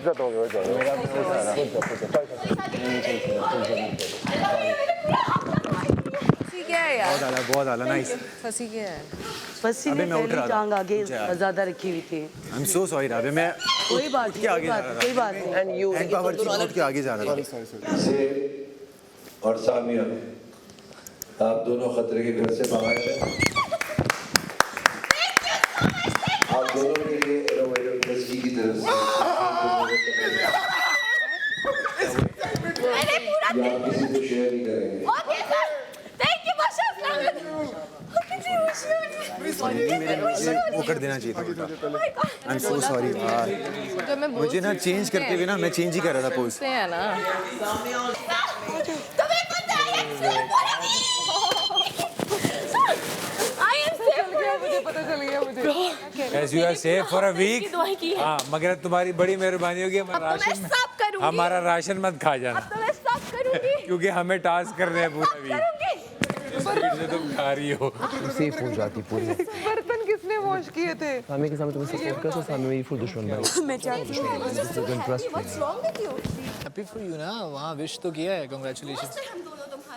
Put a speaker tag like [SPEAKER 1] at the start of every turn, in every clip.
[SPEAKER 1] खत्म हो गया
[SPEAKER 2] बहुत आला नाइस।
[SPEAKER 3] फंसी क्या है?
[SPEAKER 4] फंसी
[SPEAKER 2] अबे
[SPEAKER 4] ने
[SPEAKER 2] मैं उठ
[SPEAKER 4] पहली
[SPEAKER 2] रहा था।
[SPEAKER 4] टांग आगे ज्यादा रखी हुई थी।
[SPEAKER 2] I am so sorry Rabe, मैं
[SPEAKER 4] कोई बात नहीं, कोई बात नहीं, कोई बात नहीं।
[SPEAKER 2] हैंड पावर से उठ के आगे जा रहा था।
[SPEAKER 5] से और सामिया, आप दोनों खतरे के घर से बाहर हैं। आप दोनों के लिए इनोवेटिव इंडस्ट्री की तरफ से ये आप किसी को शेयर नहीं करेंगे।
[SPEAKER 2] वो कर देना चाहिए था। आई एम सो सॉरी यार, मुझे ना चेंज करते हुए ना मैं चेंज ही कर रहा था पोज।
[SPEAKER 3] से है ना। मुझे पता चल गया मुझे।
[SPEAKER 6] As you are safe for a week. हाँ, मगर तुम्हारी बड़ी मेहरबानी होगी, हमारा राशन मत खा जाना।
[SPEAKER 7] तो मैं सब करूंगी।
[SPEAKER 6] क्योंकि हमें टास्क कर रहे हैं पूरा वीक। स्पीड से तुम खा रही हो।
[SPEAKER 8] सेफ हो जाती पूरी।
[SPEAKER 3] बर्तन किसने वॉश किए थे?
[SPEAKER 8] सामी के सामने तुम्हें सपोर्ट कर, तो सामी मेरी फुल दुश्मन है।
[SPEAKER 4] मैं चाहती हूँ
[SPEAKER 9] हैप्पी फॉर यू ना, वहाँ विश तो किया है, कांग्रेचुलेशंस।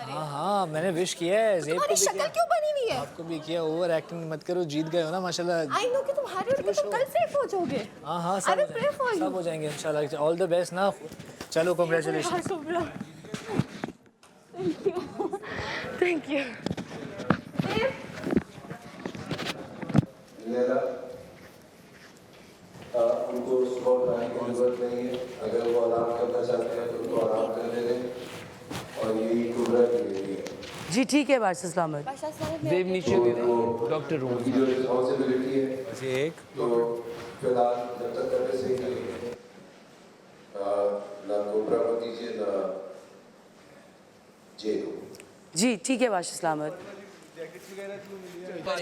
[SPEAKER 9] हाँ, मैंने विश किया है। ज़ेब को भी
[SPEAKER 7] शक्ल
[SPEAKER 9] किया,
[SPEAKER 7] क्यों बनी हुई है?
[SPEAKER 9] आपको भी किया। ओवर एक्टिंग मत करो, जीत गए हो ना माशाल्लाह।
[SPEAKER 7] आई नो कि तुम हारे हो, तुम कल सेफ हो जाओगे।
[SPEAKER 9] हाँ,
[SPEAKER 7] I will pray for you.
[SPEAKER 9] सब हो जाएंगे इंशाल्लाह। ऑल द बेस्ट ना। चलो कांग्रेचुलेशंस।
[SPEAKER 7] Thank you.
[SPEAKER 5] लैला, उनको सुबह उठाने की जरूरत नहीं है। अगर वो आराम करना चाहते हैं तो उनको आराम करने दें, और यही कुबरा की बेटी है।
[SPEAKER 4] जी ठीक है बादशाह सलामत।
[SPEAKER 8] देव नीचे डॉक्टर रूम।
[SPEAKER 5] उनकी जो रिस्पॉन्सिबिलिटी है
[SPEAKER 6] एक
[SPEAKER 5] तो फिलहाल जब तक करने से ही ना कुबरा को दीजिए ना जे को।
[SPEAKER 4] जी ठीक है बादशाह सलामत।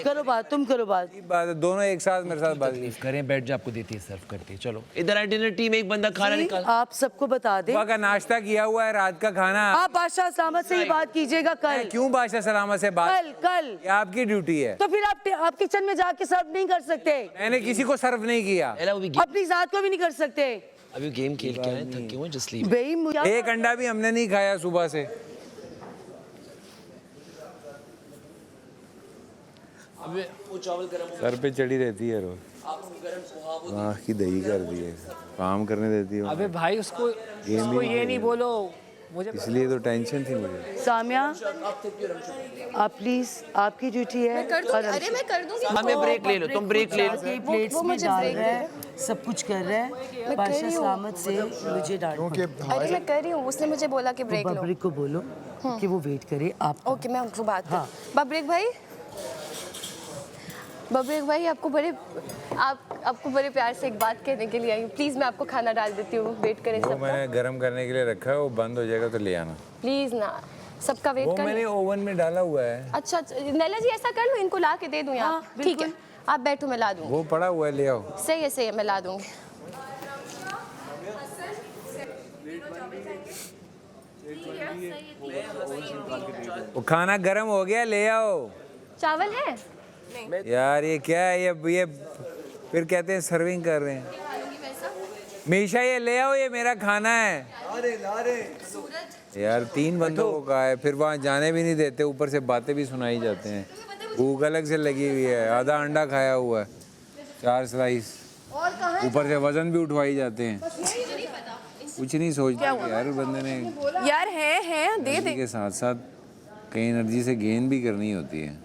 [SPEAKER 4] करो बात, तुम करो बात।
[SPEAKER 6] बात है, दोनों एक साथ मेरे साथ बात
[SPEAKER 8] करें, बैठ जा, आपको देती है सर्व करती है। चलो इधर आ, डिनर टीम, एक बंदा खाना
[SPEAKER 4] जी,
[SPEAKER 8] निकाल।
[SPEAKER 4] आप सबको बता दें।
[SPEAKER 6] सुबह का नाश्ता किया हुआ है, रात का खाना।
[SPEAKER 4] आप बादशाह सलामत से ही बात कीजिएगा कल।
[SPEAKER 6] क्यों बादशाह सलामत से बात?
[SPEAKER 4] कल
[SPEAKER 6] ये आपकी ड्यूटी है।
[SPEAKER 4] तो फिर आप किचन में जाके सर्व नहीं कर सकते?
[SPEAKER 6] मैंने किसी को सर्व नहीं किया।
[SPEAKER 4] अपनी जात को भी नहीं कर सकते?
[SPEAKER 8] अभी गेम खेल के आए, थके हुए, जस्ट लीव।
[SPEAKER 4] भाई
[SPEAKER 6] एक अंडा भी हमने नहीं खाया सुबह से।
[SPEAKER 8] अबे वो चावल गरम हो
[SPEAKER 6] सर पे चढ़ी रहती है रोज। आँख की दही कर दी है, काम करने देती है।
[SPEAKER 9] अबे भाई उसको ये नहीं बोलो मुझे,
[SPEAKER 6] इसलिए तो टेंशन थी मुझे।
[SPEAKER 4] सामिया आप प्लीज, आपकी ड्यूटी है।
[SPEAKER 7] अरे मैं कर दूंगी।
[SPEAKER 8] हमें ब्रेक ले लो, तुम ब्रेक ले लो।
[SPEAKER 4] प्लेट्स में डाल रहा है, सब कुछ कर रहा है। बादशाह सलामत से मुझे डांटो।
[SPEAKER 7] अरे मैं कर रही हूँ, उसने मुझे बोला कि ब्रेक लो।
[SPEAKER 4] बबरिक को बोलो कि वो वेट करे आप।
[SPEAKER 7] ओके, मैं उनको बात कर। बबरेक भाई, बबरेक भाई, आपको बड़े प्यार से एक बात कहने के लिए आई हूँ। प्लीज मैं आपको खाना डाल देती हूँ, वेट करें
[SPEAKER 6] वो
[SPEAKER 7] सबका।
[SPEAKER 6] मैंने गर्म करने के लिए रखा है, वो बंद हो जाएगा तो ले आना।
[SPEAKER 7] प्लीज ना, सबका वेट
[SPEAKER 6] वो
[SPEAKER 7] कर।
[SPEAKER 6] मैंने ओवन में डाला हुआ है।
[SPEAKER 7] अच्छा नैला जी, ऐसा कर लो, इनको ला के दे दूँ यहाँ। ठीक है, आप बैठो, मैं ला दूँगी।
[SPEAKER 6] वो पड़ा हुआ है, ले आओ।
[SPEAKER 7] सही है, मैं ला दूँगी।
[SPEAKER 6] वो खाना गर्म हो गया, ले आओ।
[SPEAKER 7] चावल है?
[SPEAKER 6] यार ये क्या है, ये फिर कहते हैं सर्विंग कर रहे हैं। मीशा ये ले आओ, ये मेरा खाना है। यार 3 बंदों को कहा है, फिर वहाँ जाने भी नहीं देते, ऊपर से बातें भी सुनाई जाते हैं। भूख अलग से लगी हुई है, आधा अंडा खाया हुआ है, 4 स्लाइस, ऊपर से वजन भी उठवाई जाते हैं। कुछ नहीं सोचते यार बंदे ने।
[SPEAKER 3] यार है दे दे।
[SPEAKER 6] के साथ साथ कई एनर्जी से गेन भी करनी होती है।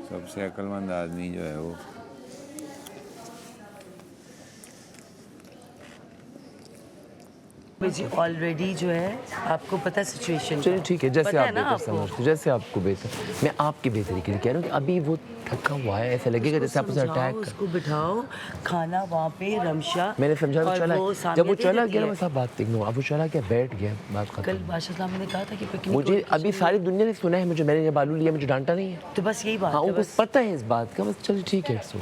[SPEAKER 6] सबसे अक्लमंद आदमी जो है वो
[SPEAKER 4] जी ऑलरेडी जो है आपको पता सिचुएशन।
[SPEAKER 8] चलिए ठीक है, जैसे
[SPEAKER 4] पता
[SPEAKER 8] आप
[SPEAKER 4] है ना
[SPEAKER 8] बेहतर
[SPEAKER 4] आपको?
[SPEAKER 8] समझते, जैसे आपको बेहतर। मैं आपकी बेहतरी के लिए कह रहा हूँ कि अभी वो थका हुआ है, ऐसा लगेगा जैसे आप उसे अटैक कर।
[SPEAKER 4] उसको बिठाओ, खाना वहाँ पे रमशा।
[SPEAKER 8] मैंने समझा वो
[SPEAKER 4] और
[SPEAKER 8] चला,
[SPEAKER 4] वो
[SPEAKER 8] जब
[SPEAKER 4] सामने
[SPEAKER 8] वो
[SPEAKER 4] दे
[SPEAKER 8] चला
[SPEAKER 4] देती
[SPEAKER 8] गया
[SPEAKER 4] है।
[SPEAKER 8] ना, सब बात इग्नोर। अब वो चला गया, बैठ गया, बात
[SPEAKER 4] कल
[SPEAKER 8] खत्म।
[SPEAKER 4] बादशाह साहब ने कहा था कि पिकनिक
[SPEAKER 8] मुझे अभी सारी दुनिया ने सुना है, मुझे, मैंने जब आलू लिया मुझे डांटा नहीं है।
[SPEAKER 4] तो बस यही बात
[SPEAKER 8] हाँ,
[SPEAKER 4] है।
[SPEAKER 8] उनको
[SPEAKER 4] बस
[SPEAKER 8] पता है इस बात का, बस चलो ठीक है। सो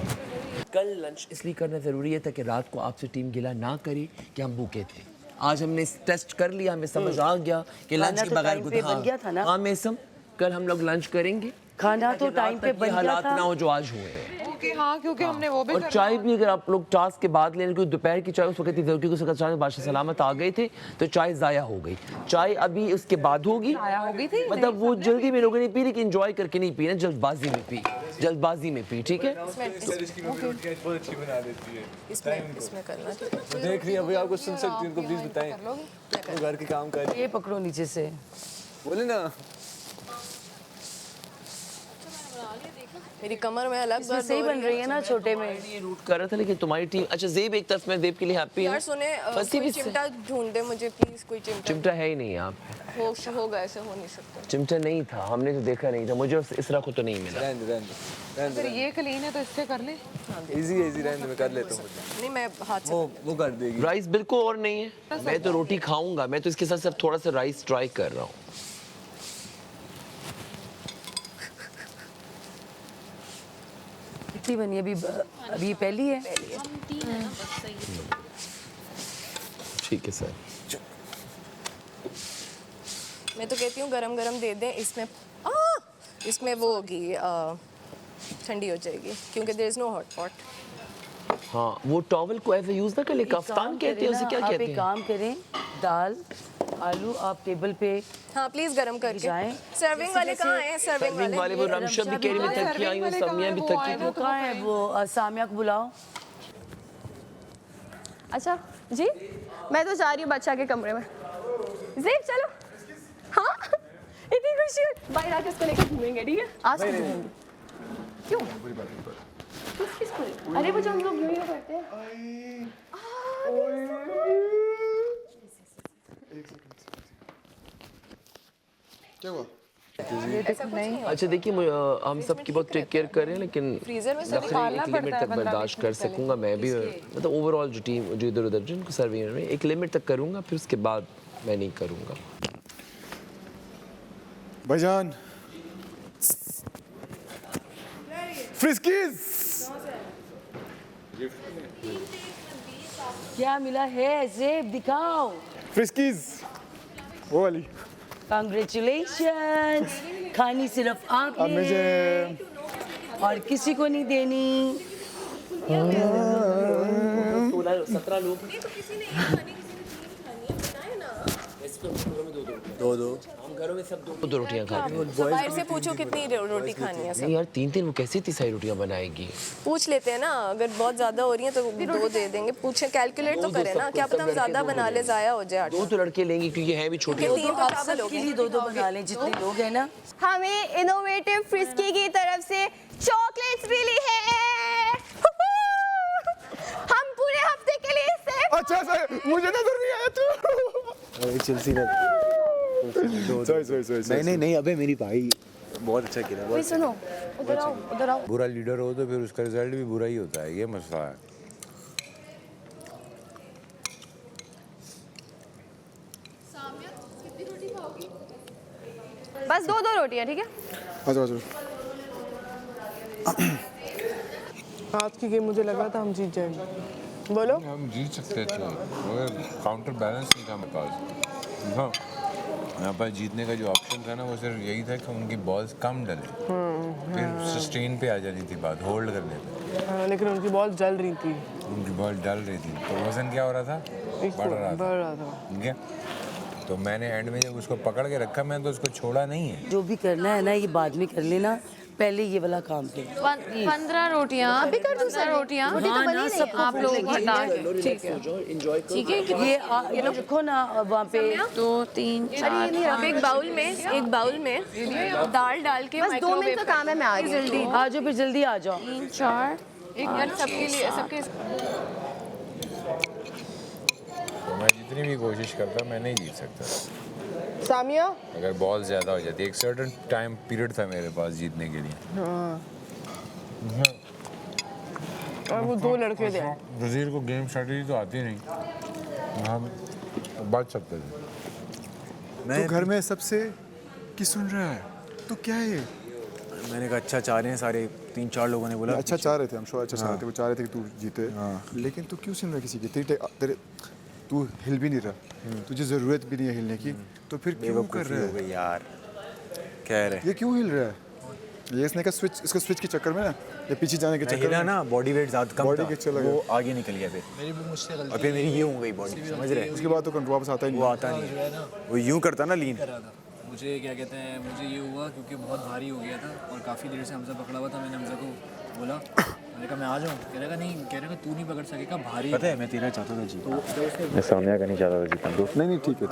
[SPEAKER 8] कल लंच इसलिए करना ज़रूरी है ताकि रात को आपसे टीम गिला ना करे कि हम भूखे थे। आज हमने टेस्ट कर लिया, हमें समझ आ गया कि लंच के
[SPEAKER 4] तो
[SPEAKER 8] बगैर
[SPEAKER 4] टाइम पे बन गया था ना।
[SPEAKER 8] हाँ मेसम, कल हम लोग लंच करेंगे,
[SPEAKER 4] खाना तो टाइम पे बन गया
[SPEAKER 8] हालात
[SPEAKER 4] था।
[SPEAKER 8] ना हो जो आज हुए।
[SPEAKER 3] क्योंकि हाँ क्योंकि हमने वो भी
[SPEAKER 8] और चाय भी अगर आप लोग टास्क के बाद लेने, क्योंकि दोपहर की चाय उस वक्त इतनी क्योंकि उसका अचानक बादशाह सलामत आ गए थे तो चाय ज़ाया हो गई। चाय अभी उसके बाद होगी,
[SPEAKER 3] आया हो गई थी
[SPEAKER 8] मतलब वो जल्दी में लोगों ने पी, लेकिन एंजॉय करके नहीं पी ना, जल्दबाजी में पी, जल्दबाजी में पी, ठीक है।
[SPEAKER 3] इसमें करना
[SPEAKER 1] देख रही है अभी, आपको सुन सकती हूँ, उनको प्लीज बताएं वो घर के काम कर।
[SPEAKER 4] ये पकड़ो नीचे से।
[SPEAKER 1] बोले ना
[SPEAKER 3] मेरी कमर में अलग
[SPEAKER 4] इसमें सही बन रही है ना छोटे में।
[SPEAKER 8] ये रूट कर रहा था, लेकिन तुम्हारी टीम अच्छा जेब एक तरफ, मैं जेब के लिए हैप्पी हूँ।
[SPEAKER 3] यार सुने
[SPEAKER 8] फंसी
[SPEAKER 3] कोई
[SPEAKER 8] भी
[SPEAKER 3] चिमटा ढूंढ दे मुझे प्लीज, कोई चिमटा
[SPEAKER 8] चिमटा है ही नहीं यहाँ पे,
[SPEAKER 3] होगा, ऐसे हो नहीं सकता।
[SPEAKER 8] चिमटा नहीं था, हमने तो देखा नहीं था, मुझे इसरा को तो नहीं मिला।
[SPEAKER 3] अगर ये क्लीन है तो इससे कर ले।
[SPEAKER 1] इजी इजी रहने दे, मैं कर लेता हूँ।
[SPEAKER 3] नहीं मैं हाथ से
[SPEAKER 1] वो कर देगी।
[SPEAKER 8] राइस बिल्कुल और नहीं है, मैं तो रोटी खाऊंगा, मैं तो इसके साथ सिर्फ थोड़ा सा राइस ट्राई कर रहा हूँ।
[SPEAKER 4] कितनी बनी अभी पहली है।
[SPEAKER 8] ठीक है सर।
[SPEAKER 3] मैं तो कहती हूँ गरम गरम दे दें, इसमें वो होगी ठंडी हो जाएगी क्योंकि there is no hot pot.
[SPEAKER 8] हाँ वो टॉवल को ऐसे यूज ना कर ले, कफ्तान कहते हैं उसे, क्या
[SPEAKER 4] आप
[SPEAKER 8] कहते
[SPEAKER 4] एक
[SPEAKER 8] हैं?
[SPEAKER 4] काम करें, दाल आलू आप टेबल पे
[SPEAKER 3] हाँ प्लीज गरम करके।
[SPEAKER 4] जाएं।
[SPEAKER 3] सर्विंग वाले कहाँ हैं? सर्विंग
[SPEAKER 8] वाले वो रमशा भी कह रही, मैं थकी आई हूँ, समिया भी थकी
[SPEAKER 4] वो कहाँ है? वो सामिया को बुलाओ।
[SPEAKER 7] अच्छा जी, मैं तो जा रही हूँ बादशाह के कमरे में। ज़ेब चलो। हाँ इतनी खुशी, बाहर आके उसको लेकर घूमेंगे, ठीक है? आज तो घूमेंगे। क्यों? किसको? अरे वो जो हम लोग यूं ही करते हैं।
[SPEAKER 2] क्या हुआ?
[SPEAKER 8] अच्छा देखिए हम सबकी बहुत टेक केयर कर रहे हैं, लेकिन
[SPEAKER 3] फ्रीजर में सब
[SPEAKER 8] नखरे एक लिमिट तक बर्दाश्त कर सकूंगा मैं भी, मतलब ओवरऑल जो टीम जो इधर उधर जिनको सर्विंग में एक लिमिट तक करूंगा, फिर उसके बाद मैं नहीं करूंगा।
[SPEAKER 2] भाईजान फ्रिस्कीज
[SPEAKER 4] क्या मिला है? ज़ेब दिखाओ।
[SPEAKER 2] फ्रिस्कीज वो वाली।
[SPEAKER 4] कांग्रेचुलेशंस, खानी सिर्फ आपने और किसी को नहीं देनी।
[SPEAKER 8] 16-17 लोग
[SPEAKER 1] दो
[SPEAKER 8] हम घरों में सब दो रोटियां खाते हैं।
[SPEAKER 3] बाहर से पूछो कितनी रोटी खानी है।
[SPEAKER 8] नहीं यार 3-3 वो कैसे इतनी सारी रोटियां बनाएगी?
[SPEAKER 3] पूछ लेते हैं ना, अगर बहुत ज्यादा हो रही है तो 2 दे देंगे। पूछे, कैलकुलेट तो करें ना, क्या पता हम ज्यादा बना ले, जाया हो जाए।
[SPEAKER 8] 2 तो लड़के लेंगे क्योंकि है भी छोटी।
[SPEAKER 3] 3 तो
[SPEAKER 4] आप
[SPEAKER 3] चावल हो
[SPEAKER 4] सबके
[SPEAKER 3] गए।
[SPEAKER 4] लिए 2-2 बना लें जितने लोग हैं ना।
[SPEAKER 7] हमें इनोवेटिव फ्रिस्की की तरफ से चॉकलेट्स मिली है। हम पूरे हफ्ते के लिए सेफ।
[SPEAKER 2] अच्छा सर मुझे नजर नहीं आया तू।
[SPEAKER 1] अरे चल सी
[SPEAKER 2] सॉरी नहीं अबे मेरी भाई बहुत अच्छा खेला।
[SPEAKER 7] कोई सुनो, उधर आओ, उधर आओ।
[SPEAKER 6] बुरा लीडर हो तो फिर उसका रिजल्ट भी बुरा ही होता है, ये मसला है।
[SPEAKER 7] बस 2-2 रोटियां, ठीक है?
[SPEAKER 2] अच्छा
[SPEAKER 3] आज की गेम मुझे लगा था हम जीत जाएंगे। बोलो।
[SPEAKER 6] हम जीत सकते थे मगर काउंटर बैलेंस नहीं था मेरे पास। हाँ यहाँ पर जीतने का जो ऑप्शन था ना वो सिर्फ यही था कि उनकी बॉल्स कम डले, फिर सस्टेन पे आ जाती थी बात, होल्ड करने पे।
[SPEAKER 3] लेकिन उनकी बॉल जल रही थी।
[SPEAKER 6] उनकी बॉल डल रही थी तो वजन क्या हो रहा था? बढ़ रहा था। ठीक है, तो मैंने एंड में जब उसको पकड़ के रखा, मैंने तो उसको छोड़ा नहीं है।
[SPEAKER 4] जो भी करना है ना ये बाद में कर लेना, पहले ये वाला काम पे।
[SPEAKER 10] 15 रोटियां अभी कर दूं सर? रोटियां
[SPEAKER 4] हाँ ना, सबको
[SPEAKER 10] आप लोग हटा
[SPEAKER 8] ठीक है, ठीक है।
[SPEAKER 4] ये लोग रखो ना वहाँ पे।
[SPEAKER 10] 2 3 4
[SPEAKER 3] अब एक बाउल में दाल डाल के
[SPEAKER 7] बस 2 मिनट का काम है, मैं आ रही हूँ।
[SPEAKER 3] जल्दी
[SPEAKER 4] आ जाओ, फिर जल्दी आ जाओ।
[SPEAKER 10] 3 4
[SPEAKER 3] यार सबके लिए सबके।
[SPEAKER 6] तो मैं जितनी भी कोशिश करता मैं नहीं जीत सकता।
[SPEAKER 3] सामिया
[SPEAKER 6] अगर बॉल ज़्यादा हो जाती, एक सर्टेन टाइम पीरियड था मेरे पास जीतने के लिए।
[SPEAKER 3] और वो 2 लड़के थे।
[SPEAKER 6] वजीर को गेम स्ट्रेटजी तो आती नहीं, हम बच सकते थे।
[SPEAKER 2] तो घर में सबसे किस सुन रहा है तो क्या है?
[SPEAKER 11] मैंने कहा अच्छा चाह रहे हैं सारे, 3-4 लोगों ने बोला
[SPEAKER 2] अच्छा चाह रहे थे, हम श्योर अच्छा चाह रहे थे, वो चाह रहे थे कि तू जीते। लेकिन तू क्यों सुन रहा है किसी की? तेरे तू हिल भी नहीं रहा, तुझे जरूरत भी नहीं है हिलने की, तो फिर क्यों कर रहा है
[SPEAKER 11] यार? कह रहे
[SPEAKER 2] ये क्यों हिल रहा है?
[SPEAKER 12] ये इसने का स्विच, इसको स्विच के चक्कर में ना, ये पीछे जाने के चक्कर
[SPEAKER 11] हिला
[SPEAKER 12] में
[SPEAKER 11] ना, बॉडी वेट ज़्यादा कम
[SPEAKER 12] बॉडी
[SPEAKER 11] था,
[SPEAKER 12] के चला गया।
[SPEAKER 11] वो आगे निकल गया फिर।
[SPEAKER 9] मेरी भी मुझसे गलती
[SPEAKER 11] और फिर मेरी ये हो गई बॉडी, समझ रहे?
[SPEAKER 12] उसके बाद तो कंट्रोल वापस आता ही नहीं।
[SPEAKER 11] वो आता नहीं, वो यूं करता ना लीन।
[SPEAKER 9] मुझे क्या कहते हैं, मुझे ये हुआ क्योंकि बहुत भारी हो गया था और काफ़ी देर से हमजा पकड़ा हुआ था। मैंने हमजा को बोला, मैंने कहा मैं आ जाऊँ, कह रहा नहीं, कह रहा तू नहीं पकड़ सकेगा, भारी।
[SPEAKER 11] पता है मैं तेरा चाहता था जीतना,
[SPEAKER 2] मैं सामने का नहीं चाहता था जीतना। दोस्त
[SPEAKER 12] नहीं ठीक है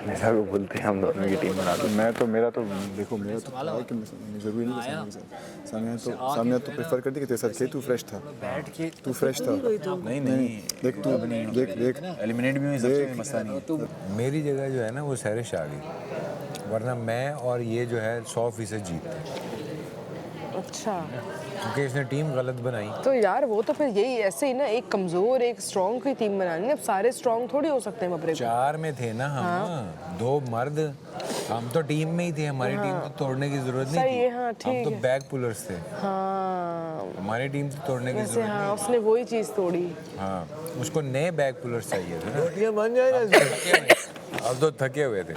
[SPEAKER 2] ऐसा को बोलते हैं हम दोनों की टीम बना दो।
[SPEAKER 12] मैं तो मेरा तो देखो, मेरा तो था कि मैं ज़रूरी नहीं था सामने तो प्रेफर करती कि तेरे साथ खेल, तू फ्रेश था,
[SPEAKER 9] बैठ के
[SPEAKER 12] तू फ्रेश था।
[SPEAKER 11] नहीं
[SPEAKER 12] देख तू देख
[SPEAKER 11] एलिमिनेट भी हुई, सबसे मसला नहीं।
[SPEAKER 6] मेरी जगह जो है ना वो सैरिश आ गई, वरना मैं और ये जो है 100% जीतते,
[SPEAKER 3] अच्छा
[SPEAKER 6] क्योंकि इसने टीम गलत बनाई।
[SPEAKER 3] तो यार वो तो फिर यही ऐसे ही ना, एक कमजोर एक स्ट्रॉन्ग की टीम बनानी है। अब सारे स्ट्रॉन्ग थोड़ी हो सकते हैं मबरे को।
[SPEAKER 6] 4 में थे ना हम, 2 मर्द, हम तो टीम में ही थे, हमारी टीम तो तोड़ने की जरूरत नहीं
[SPEAKER 3] सही
[SPEAKER 6] थी।
[SPEAKER 3] है, हाँ,
[SPEAKER 6] हम
[SPEAKER 3] ठीक
[SPEAKER 6] तो
[SPEAKER 3] है।
[SPEAKER 6] बैक पुलर्स थे,
[SPEAKER 3] हाँ
[SPEAKER 6] हमारी टीम तो तोड़ने की
[SPEAKER 3] वैसे
[SPEAKER 6] जरूरत
[SPEAKER 3] हाँ, उसने वही चीज़ तोड़ी।
[SPEAKER 6] हाँ, उसको नए बैक पुलर्स चाहिए थे ना।
[SPEAKER 1] रोटियां बन जाए ना,
[SPEAKER 6] अब तो थके हुए थे,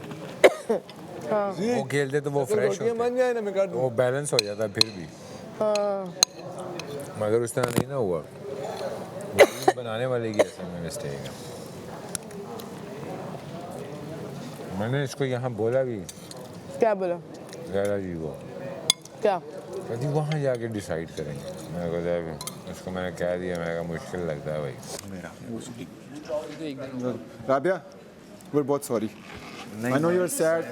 [SPEAKER 6] वो खेलते तो वो फ्रेश
[SPEAKER 1] रोटियां बन जाए ना, मैं कर दूँ।
[SPEAKER 6] वो बैलेंस हो जाता फिर भी,
[SPEAKER 3] हाँ
[SPEAKER 6] मगर उस तरह नहीं ना हुआ। वो टीम बनाने वाले की असल में मिस्टेक है। मैंने इसको यहाँ बोला भी,
[SPEAKER 3] क्या बोला?
[SPEAKER 6] गैरा जी को,
[SPEAKER 3] क्या
[SPEAKER 6] कहती वहाँ जाके डिसाइड करेंगे। मैंने कहा उसको मैंने कह दिया, मैंने कहा मुश्किल लगता है भाई मेरा।
[SPEAKER 12] Rabia, we're both sorry. I know you're sad,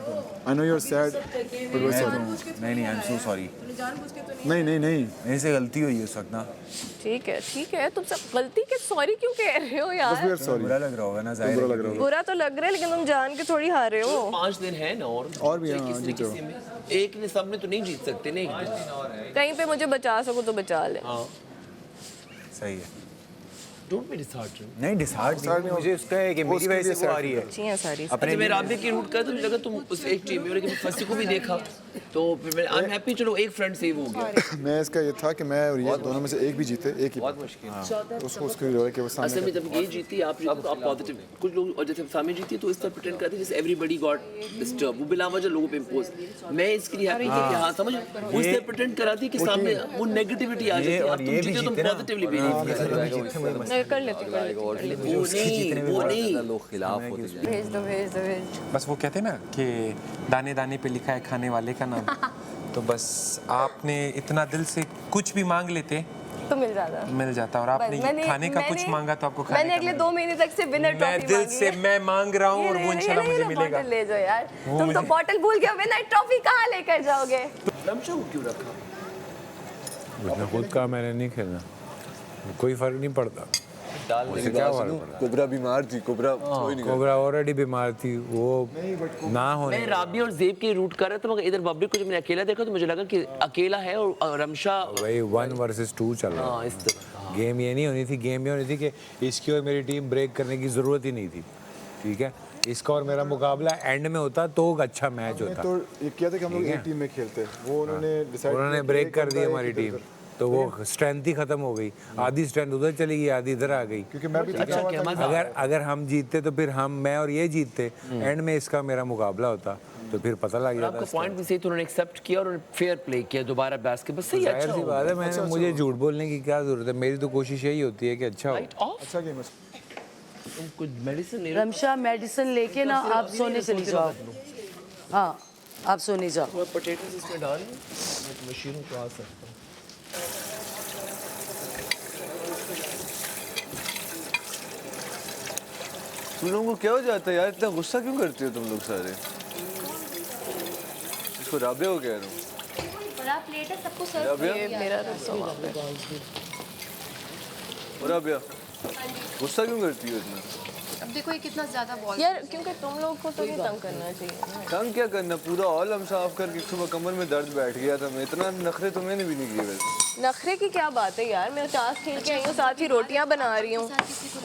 [SPEAKER 12] but we're sorry.
[SPEAKER 11] नहीं, आई एम सो सॉरी।
[SPEAKER 12] नहीं
[SPEAKER 11] मेरे से गलती हुई उस वक्त ना।
[SPEAKER 3] ठीक है, तुम सब गलती के सॉरी क्यों कह रहे हो यार?
[SPEAKER 12] we're sorry.
[SPEAKER 11] बुरा लग रहा होगा ना, जाहिर है।
[SPEAKER 3] बुरा तो लग रहा है, लेकिन तुम जान के थोड़ी हारे हो।
[SPEAKER 8] 5 दिन है ना,
[SPEAKER 12] और भी हाँ,
[SPEAKER 8] किसी किसी में एक ने सब में तो नहीं जीत सकते ना एक दिन।
[SPEAKER 3] कहीं पे मुझे बचा सको तो बचा ले।
[SPEAKER 11] सही है।
[SPEAKER 8] Don't be disheartened.
[SPEAKER 11] नहीं डिसहार्ट नहीं, मुझे उसका है कि मेरी वजह से वो आ रही है।
[SPEAKER 3] अच्छी हैं सारी।
[SPEAKER 8] अपने मैं राबिया की रूट कर तो लगा तुम उस एक टीम में, लेकिन फंसी को भी देखा तो फिर मैं आई एम हैप्पी, चलो एक फ्रेंड सेव हो गया।
[SPEAKER 12] मैं इसका ये था कि मैं और ये दोनों में से एक भी जीते, एक ही
[SPEAKER 8] बहुत मुश्किल।
[SPEAKER 12] उसको उसकी जो है कि वो
[SPEAKER 8] असल
[SPEAKER 12] सामने
[SPEAKER 8] में जब ये जीती आप जीती तो आप पॉजिटिव, कुछ लोग और जैसे फैमिली जीती तो इस तरह प्रिटेंड करते जैसे एवरीबॉडी गॉट डिस्टर्ब, वो बिला वजह लोगों पे इंपोज। मैं इसके लिए हैप्पी थी कि हाँ समझ वो इस तरह प्रिटेंड कराती कि सामने वो नेगेटिविटी आ जाती है, अब तुम जीते तुम पॉजिटिवली बिलीव
[SPEAKER 3] कर लेते
[SPEAKER 8] वो नहीं लोग खिलाफ होते जाएंगे।
[SPEAKER 3] भेज दो।
[SPEAKER 13] बस वो कहते हैं ना कि दाने दाने पे लिखा है खाने वाले का नाम। तो बस आपने इतना दिल से कुछ भी मांग लेते
[SPEAKER 3] तो मिल जाता, और आपने खाने का कुछ मांगा तो आपको खाने
[SPEAKER 7] मैंने अगले 2 महीने तक से विनर ट्रॉफी
[SPEAKER 13] मैं दिल से मैं मांग रहा हूँ और वो इंशाल्लाह मुझे मिलेगा।
[SPEAKER 7] ले जाओ यार, तुम तो बॉटल भूल गए, विनर ट्रॉफी कहाँ लेकर जाओगे?
[SPEAKER 8] रमशा को क्यों रखा?
[SPEAKER 6] उसने खुद कहा मैंने नहीं खेलना, कोई फर्क नहीं पड़ता। उसे क्या फर्क पड़ा?
[SPEAKER 1] कोबरा बीमार थी,
[SPEAKER 6] कोबरा ऑलरेडी बीमार थी, वो ना होने।
[SPEAKER 8] मैं राबी और जेब की रूट कर रहा था, मगर इधर बब्बी को जब मैंने अकेला देखा तो मुझे लगा कि अकेला है और रमशा
[SPEAKER 6] वही 1 वर्सेस 2 चल रहा
[SPEAKER 8] हाँ, इस तरह।
[SPEAKER 6] गेम ये नहीं होनी थी, गेम ये होनी थी कि इसकी और मेरी टीम ब्रेक करने की ज़रूरत ही नहीं थी, ठीक है। इसका और मेरा मुकाबला एंड में होता तो अच्छा मैच होता।
[SPEAKER 12] तो ये किया था कि हम लोग एक टीम में खेलते, वो उन्होंने
[SPEAKER 6] ब्रेक कर दी हमारी टीम, तो वो स्ट्रेंथ ही खत्म हो गई। आधी स्ट्रेंथ उधर चली गई, आधी इधर आ गई।
[SPEAKER 12] क्योंकि मैं भी
[SPEAKER 6] अगर हम जीतते तो फिर मैं और ये जीतते, एंड में इसका मेरा मुकाबला होता तो फिर पता लग जाता।
[SPEAKER 8] आपका पॉइंट भी सही, तो उन्होंने एक्सेप्ट किया और फेयर प्ले किया दोबारा बैट्स के, बस सही है।
[SPEAKER 6] जाहिर सी बात है, मैंने मुझे झूठ बोलने की क्या जरूरत है, मेरी तो कोशिश यही होती है कि अच्छा हो।
[SPEAKER 12] अच्छा गेम है।
[SPEAKER 8] कुछ मेडिसिन ले
[SPEAKER 4] रमशा मेडिसिन लेके ना आप सोने चली जाओ। हाँ आप सोने जाओ।
[SPEAKER 8] मैं पोटैटोस इसमें डाल मैं मशीनों को आ सकता हूँ।
[SPEAKER 1] तुम लोगों को क्या हो जाता है यार, इतना गुस्सा क्यों करती हो तुम लोग सारे? इसको राबिया को कह रहा हूँ।
[SPEAKER 7] बड़ा प्लेट है, सबको सर्व
[SPEAKER 1] राबिया,
[SPEAKER 3] मेरा रसो वहाँ पे।
[SPEAKER 1] राबिया, गुस्सा क्यों करती हो इतना?
[SPEAKER 10] अब देखो ये कितना ज्यादा बॉल
[SPEAKER 3] यार क्योंकि तुम लोग को तो नहीं तंग करना चाहिए ना।
[SPEAKER 1] तंग क्या करना, पूरा ऑल हम साफ करके सुबह कमर में दर्द बैठ गया था। मैं इतना नखरे तो मैंने भी नहीं किए वैसे।
[SPEAKER 3] नखरे की क्या बात है यार, मैं टास्क खेल के आई हूँ, साथ ही रोटियां बना रही हूँ,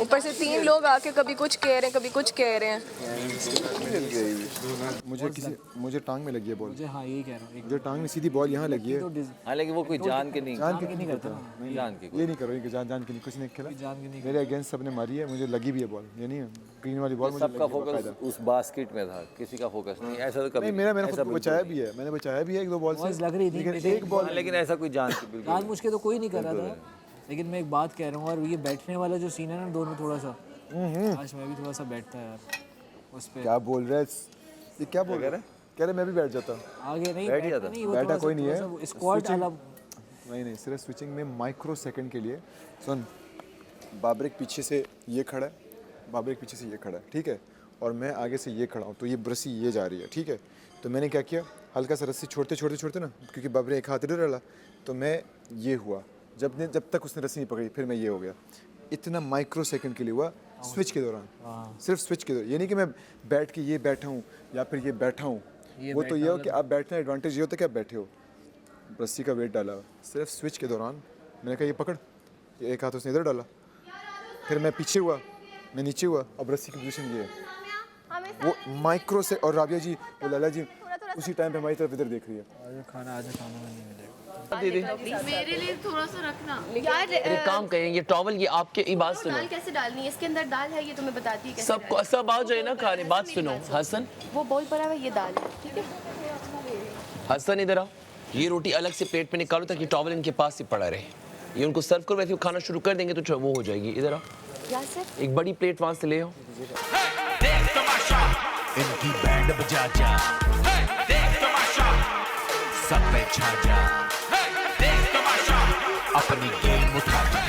[SPEAKER 3] ऊपर से 3 लोग आके कभी कुछ कह रहे हैं कभी कुछ कह रहे हैं।
[SPEAKER 12] मुझे टांग में लगी है बॉल।
[SPEAKER 9] मुझे हाँ यही कह रहा हूँ,
[SPEAKER 12] मुझे टांग में सीधी बॉल यहाँ लगी है।
[SPEAKER 8] हालांकि वो कोई जान के नहीं
[SPEAKER 12] करता।
[SPEAKER 8] जान के
[SPEAKER 12] ये नहीं करो, जान के नहीं, कुछ नहीं खेला। मेरे अगेंस्ट सबने मारी है, मुझे लगी भी है बॉल, ये नहीं है ग्रीन वाली बॉल मुझे
[SPEAKER 14] सबका
[SPEAKER 12] लगी
[SPEAKER 14] फोकस
[SPEAKER 12] बाकायदा।
[SPEAKER 14] उस बास्केट में था, किसी का फोकस नहीं। ऐसा तो कभी
[SPEAKER 12] नहीं मेरा मैंने
[SPEAKER 14] ऐसा
[SPEAKER 12] खुद बचाया भी है, मैंने बचाया भी है एक दो बॉल से,
[SPEAKER 9] लग रही थी
[SPEAKER 12] लेकिन
[SPEAKER 9] लेकिन
[SPEAKER 12] एक बॉल
[SPEAKER 14] लेकिन ऐसा कोई जान के बिल्कुल
[SPEAKER 9] जान मुझके तो कोई नहीं कर रहा था। लेकिन मैं एक बात कह रहा हूँ, और ये बैठने वाला जो सीन है ना दोनों, थोड़ा सा आज मैं भी थोड़ा सा बैठता यार उस पे।
[SPEAKER 12] क्या बोल रहा है ये, क्या बोल रहा है? कह रहे मैं भी बैठ जाता,
[SPEAKER 9] आगे नहीं
[SPEAKER 14] बैठ जाता।
[SPEAKER 9] नहीं, वो
[SPEAKER 12] बैठा
[SPEAKER 9] थोड़ा
[SPEAKER 12] कोई
[SPEAKER 9] सा-
[SPEAKER 12] नहीं
[SPEAKER 9] थोड़ा
[SPEAKER 12] है
[SPEAKER 9] सा स्क्वाट
[SPEAKER 12] Switching-
[SPEAKER 9] अलग।
[SPEAKER 12] नहीं सिर्फ स्विचिंग में माइक्रो सेकंड के लिए। सुन, बाबरिक पीछे से ये खड़ा है, बाबरिक पीछे से ये खड़ा है, ठीक है, और मैं आगे से ये खड़ा हूँ, तो ये रस्सी ये जा रही है, ठीक है। तो मैंने क्या किया, हल्का सा रस्सी छोड़ते ना, क्योंकि बाबरी एक हाथ इधर डाला, तो मैं ये हुआ, जब तक उसने रस्सी नहीं पकड़ी फिर मैं ये हो गया। इतना माइक्रो सेकंड के लिए हुआ, स्विच के दौरान, सिर्फ स्विच के दौरान। ये नहीं कि मैं बैठ के ये बैठा हूँ या फिर ये बैठा हूँ, वो तो ये हो कि आप बैठना, एडवांटेज ये होता है कि आप बैठे हो, रस्सी का वेट डाला, सिर्फ स्विच के दौरान मैंने कहा ये पकड़, ये एक हाथ उसने इधर डाला, फिर मैं पीछे हुआ, मैं नीचे हुआ, अब रस्सी की पोजीशन ये है, वो माइक्रो से। और राबिया जी, वो लाला जी उसी टाइम पे हमारी तरफ इधर देख रही है।
[SPEAKER 9] आज खाना नहीं मिलेगा।
[SPEAKER 10] मेरे लिए थोड़ा सा रखना
[SPEAKER 7] यार
[SPEAKER 8] एक काम करें, ये टॉवल ये आपके ये बात सुनो,
[SPEAKER 10] दाल कैसे डालनी है, इसके अंदर दाल है, ये तुम्हें बताती है कैसे
[SPEAKER 8] सबको सब आ जाए ना खाने। बात सुनो हसन,
[SPEAKER 10] डालनी। वो बोल पड़ा है, ये दाल है, ठीक है।
[SPEAKER 8] हसन इधर आओ, ये रोटी अलग से प्लेट में निकालो ताकि टॉवल इनके पास ही पड़ा रहे। ये उनको सर्व करो, वैसे वो खाना शुरू कर देंगे तो वो हो जाएगी। इधर आओ, एक बड़ी प्लेट वहां से ले आओ।
[SPEAKER 15] इनकी बैंड बजा जा, देख तमाशा, सब पे छा जा, देख तमाशा, अपनी गेम उठा जा।